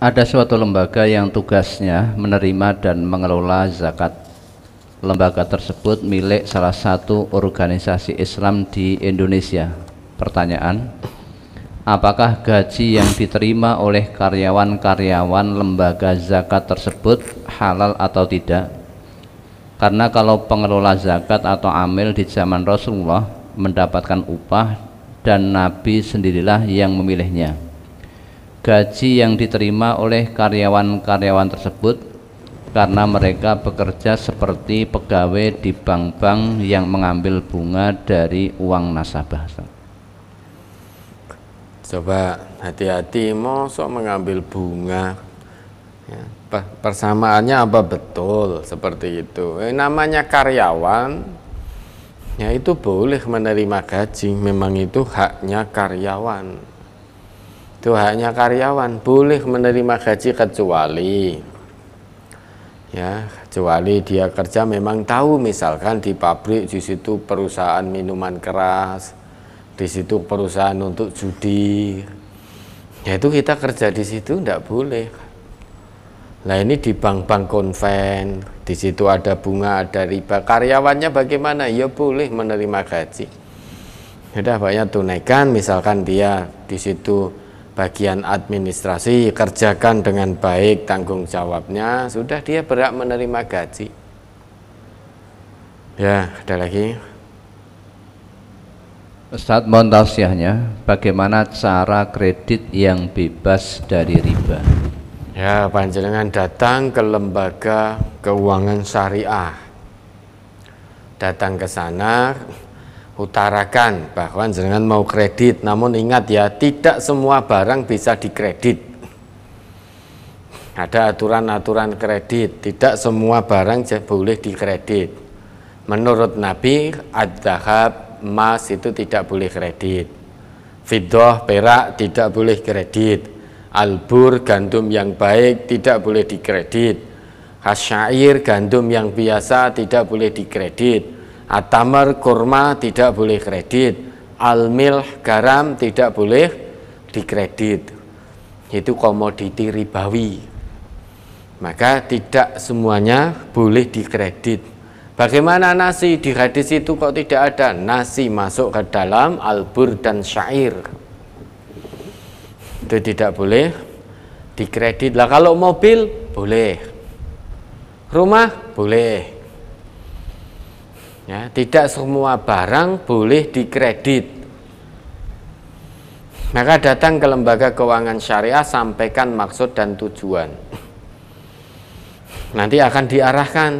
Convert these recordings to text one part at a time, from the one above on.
Ada suatu lembaga yang tugasnya menerima dan mengelola zakat. Lembaga tersebut milik salah satu organisasi Islam di Indonesia. Pertanyaan: apakah gaji yang diterima oleh karyawan-karyawan lembaga zakat tersebut halal atau tidak? Karena kalau pengelola zakat atau amil di zaman Rasulullah mendapatkan upah dan Nabi sendirilah yang memilihnya. Gaji yang diterima oleh karyawan-karyawan tersebut karena mereka bekerja seperti pegawai di bank-bank yang mengambil bunga dari uang nasabah. Coba hati-hati, mosok mengambil bunga ya, persamaannya apa betul seperti itu? Namanya karyawan ya, itu boleh menerima gaji, memang itu haknya karyawan. Itu haknya karyawan, boleh menerima gaji kecuali dia kerja memang tahu, misalkan di pabrik, di situ perusahaan minuman keras, di situ perusahaan untuk judi, ya itu kita kerja di situ tidak boleh. Nah ini di bank-bank konven, di situ ada bunga, ada riba, karyawannya bagaimana? Ya boleh menerima gaji. Sudah banyak tunaikan, misalkan dia di situ bagian administrasi, kerjakan dengan baik tanggung jawabnya, sudah dia berhak menerima gaji. Ya, ada lagi. Ustadz, mohon tausiahnya, bagaimana cara kredit yang bebas dari riba? Ya, panjenengan datang ke lembaga keuangan syariah. Datang ke sana, utarakan bahwa jenengan mau kredit, namun ingat ya, tidak semua barang bisa dikredit. Ada aturan-aturan kredit, tidak semua barang boleh dikredit. Menurut Nabi, ad-dhahab, emas itu tidak boleh kredit. Fiddah, perak tidak boleh kredit. Albur, gandum yang baik tidak boleh dikredit. Hasyair, gandum yang biasa tidak boleh dikredit. Atamar, kurma tidak boleh kredit. Almilh, garam tidak boleh dikredit. Itu komoditi ribawi. Maka tidak semuanya boleh dikredit. Bagaimana nasi? Di hadis itu kok tidak ada nasi masuk ke dalam albur dan syair. Itu tidak boleh dikredit. Lah kalau mobil boleh. Rumah boleh. Ya, tidak semua barang boleh dikredit. Maka datang ke lembaga keuangan syariah, sampaikan maksud dan tujuan. Nanti akan diarahkan.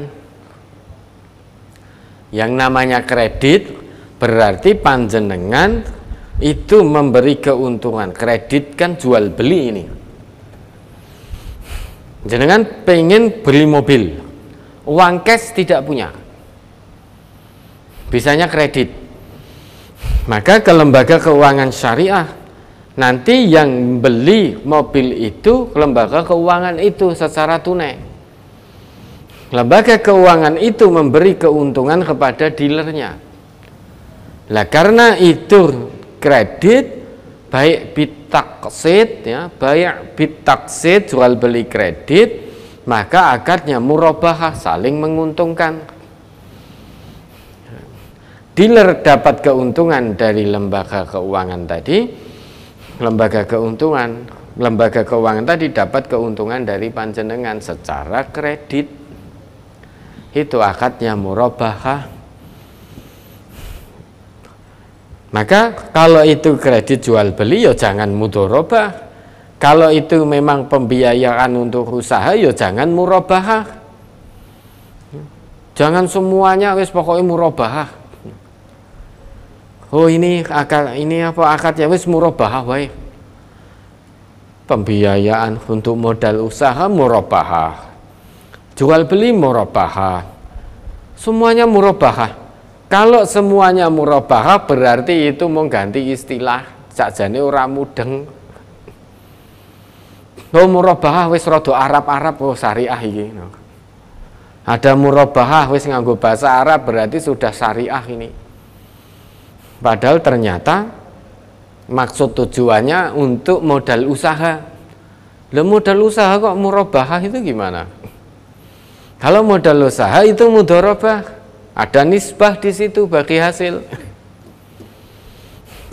Yang namanya kredit berarti panjenengan itu memberi keuntungan. Kredit kan jual beli ini. Jenengan pengen beli mobil, uang cash tidak punya, bisanya kredit. Maka ke lembaga keuangan syariah, nanti yang beli mobil itu lembaga keuangan itu secara tunai. Lembaga keuangan itu memberi keuntungan kepada dealernya. Lah karena itu kredit, baik bitaksid ya, baik bitaksid, jual beli kredit, maka akadnya murabahah, saling menguntungkan. Dealer dapat keuntungan dari lembaga keuangan tadi, lembaga keuangan tadi dapat keuntungan dari panjenengan secara kredit. Itu akadnya murabahah. Maka kalau itu kredit jual beli ya jangan mudharabah. Kalau itu memang pembiayaan untuk usaha ya jangan murabahah. Jangan semuanya wis pokoknya murabahah. Oh ini akadnya wis murabahah wae. Pembiayaan untuk modal usaha murabahah. Jual beli murabahah. Semuanya murabahah. Kalau semuanya murabahah berarti itu mau ganti istilah, sakjane ora mudeng. Oh murabahah wis rada Arab-Arab, oh syariah iki. Ada murabahah wis nganggo bahasa Arab berarti sudah syariah ini. Padahal ternyata maksud tujuannya untuk modal usaha. Lah modal usaha kok murabahah itu gimana? Kalau modal usaha itu mudharabah, ada nisbah di situ bagi hasil.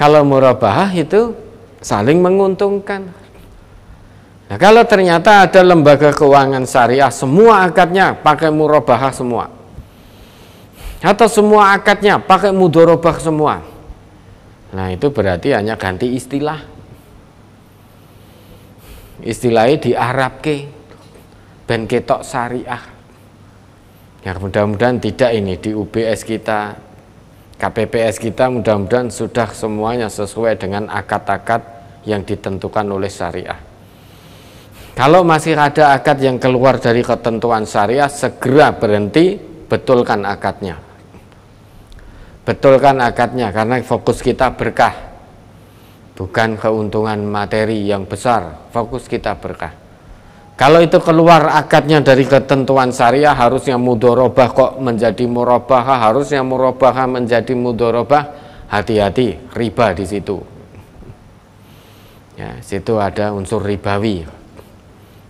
Kalau murabahah itu saling menguntungkan. Nah, kalau ternyata ada lembaga keuangan syariah semua akadnya pakai murabahah semua, atau semua akadnya pakai mudharabah semua, nah itu berarti hanya ganti istilah. Istilahnya di Arab ke ben ketok syariah. Ya mudah-mudahan tidak ini di UBS kita, KPPS kita mudah-mudahan sudah semuanya sesuai dengan akad-akad yang ditentukan oleh syariah. Kalau masih ada akad yang keluar dari ketentuan syariah, segera berhenti, betulkan akadnya. Betulkan akadnya karena fokus kita berkah. Bukan keuntungan materi yang besar, fokus kita berkah. Kalau itu keluar akadnya dari ketentuan syariah, harusnya mudharabah kok menjadi murabahah, harusnya murabahah menjadi mudharabah, hati-hati, riba di situ. Ya, situ ada unsur ribawi.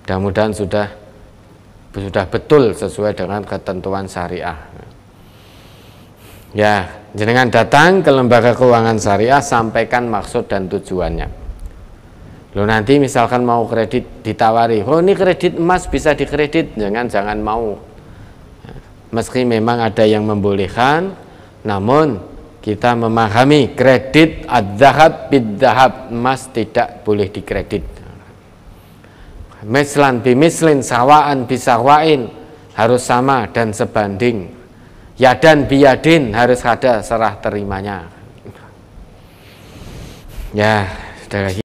Mudah-mudahan sudah betul sesuai dengan ketentuan syariah. Ya, jenengan datang ke lembaga keuangan syariah, sampaikan maksud dan tujuannya. Lo nanti misalkan mau kredit ditawari, oh ini kredit emas bisa dikredit, jangan mau. Meski memang ada yang membolehkan, namun kita memahami kredit adzahab bidzahab, emas tidak boleh dikredit. Mislan bimislin sawaan bisawain, harus sama dan sebanding. Yadan biyadin, harus ada serah terimanya. Ya, sudah lagi.